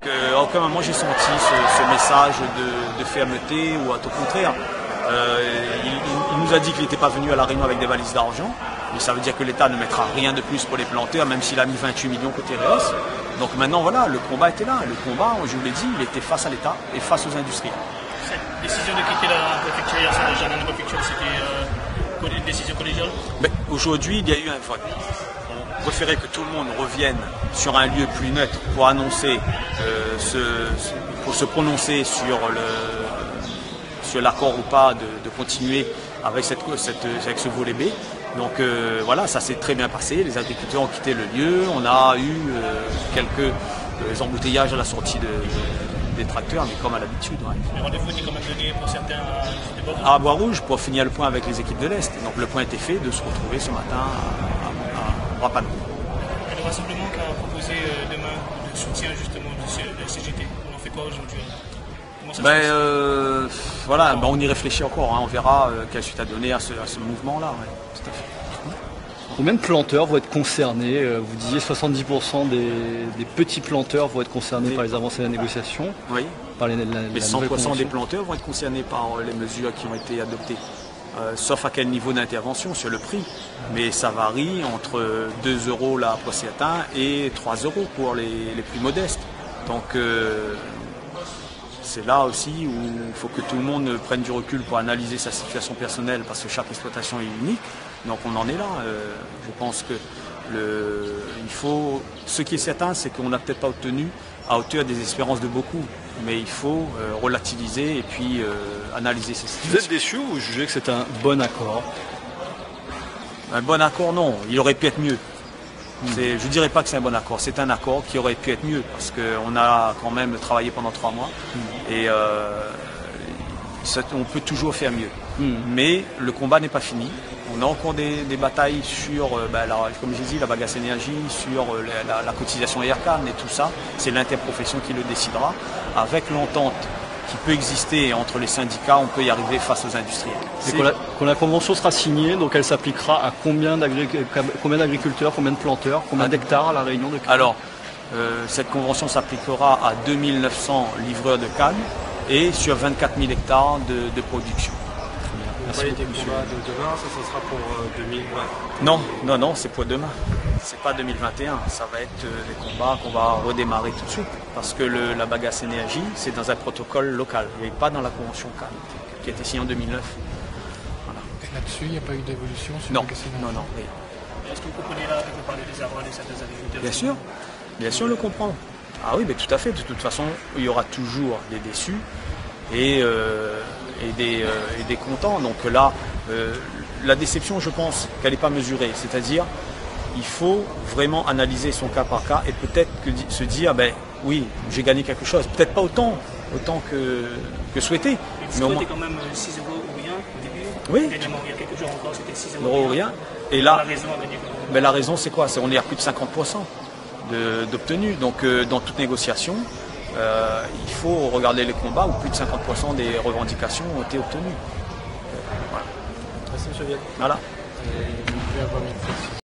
À aucun moment j'ai senti ce message de fermeté ou à tout contraire. Il nous a dit qu'il n'était pas venu à la réunion avec des valises d'argent, mais ça veut dire que l'État ne mettra rien de plus pour les planteurs, même s'il a mis 28 millions côté RS. Donc maintenant voilà, le combat était là. Le combat, je vous l'ai dit, il était face à l'État et face aux industriels. Cette décision de quitter la préfecture hier, c'est déjà dans la préfecture, c'était une décision collégiale? Aujourd'hui, il y a eu un vote. On préférait que tout le monde revienne sur un lieu plus neutre pour annoncer, pour se prononcer sur l'accord ou pas de continuer avec ce volet B. Donc voilà, ça s'est très bien passé. Les agriculteurs ont quitté le lieu. On a eu quelques embouteillages à la sortie des tracteurs, mais comme à l'habitude. Ouais. Le rendez-vous était quand même donné pour certains à Bois-Rouge pour finir le point avec les équipes de l'Est. Donc le point était fait de se retrouver ce matin à Rapallo. Et le rassemblement qu'a proposé demain de soutien justement de la CGT, on en fait quoi aujourd'hui? Voilà, on y réfléchit encore, hein. On verra quelle suite à donner à ce mouvement-là. Ouais, tout à fait. Combien de planteurs vont être concernés? Vous disiez 70% des petits planteurs vont être concernés par les avancées de la négociation. Oui, par mais 100% des planteurs vont être concernés par les mesures qui ont été adoptées. Sauf à quel niveau d'intervention sur le prix. Mais ça varie entre 2 € la Procéatin et 3 € pour les plus modestes. Donc c'est là aussi où il faut que tout le monde prenne du recul pour analyser sa situation personnelle, parce que chaque exploitation est unique. Donc on en est là. Je pense que ce qui est certain, c'est qu'on n'a peut-être pas obtenu à hauteur des espérances de beaucoup. Mais il faut relativiser et puis analyser ces situations. Vous êtes déçu ou vous jugez que c'est un bon accord? Un bon accord, non. Il aurait pu être mieux. Je ne dirais pas que c'est un bon accord. C'est un accord qui aurait pu être mieux parce qu'on a quand même travaillé pendant 3 mois et on peut toujours faire mieux. Mais le combat n'est pas fini. On a encore des batailles sur, comme j'ai dit, la bagasse énergie, sur la cotisation ERCAN et tout ça. C'est l'interprofession qui le décidera. Avec l'entente qui peut exister entre les syndicats, on peut y arriver face aux industriels. Quand la convention sera signée, donc elle s'appliquera à combien d'agriculteurs, combien de planteurs, combien d'hectares à la Réunion de canne? Alors, cette convention s'appliquera à 2900 livreurs de canne et sur 24 000 hectares de production. Merci beaucoup, monsieur. De demain, ça sera pour 2020? Non, c'est pour demain. C'est pas 2021. Ça va être des combats qu'on va redémarrer tout de suite. Parce que la bagasse énergie, c'est dans un protocole local. Il n'est pas dans la convention CAN, qui a été signée en 2009. Voilà. Et là-dessus, il n'y a pas eu d'évolution sur non, la bagasse énergie? Non, rien. Est-ce que vous comprenez là de parler des avoirs de certains agriculteurs? Bien sûr, on le comprend. Ah oui, mais tout à fait. De toute façon, il y aura toujours des déçus et des contents. Donc là, la déception, je pense qu'elle n'est pas mesurée. C'est-à-dire, il faut vraiment analyser son cas par cas et peut-être se dire, oui, j'ai gagné quelque chose. Peut-être pas autant que souhaité. Mais au moins, c'était quand même 6 € ou rien au début. Oui. Il y a quelques jours encore, c'était 6 € ou rien. Et là, la raison, c'est quoi? On est à plus de 50% d'obtenu. Donc, dans toute négociation, il faut regarder les combats où plus de 50% des revendications ont été obtenues. Merci, M. Viette. Voilà.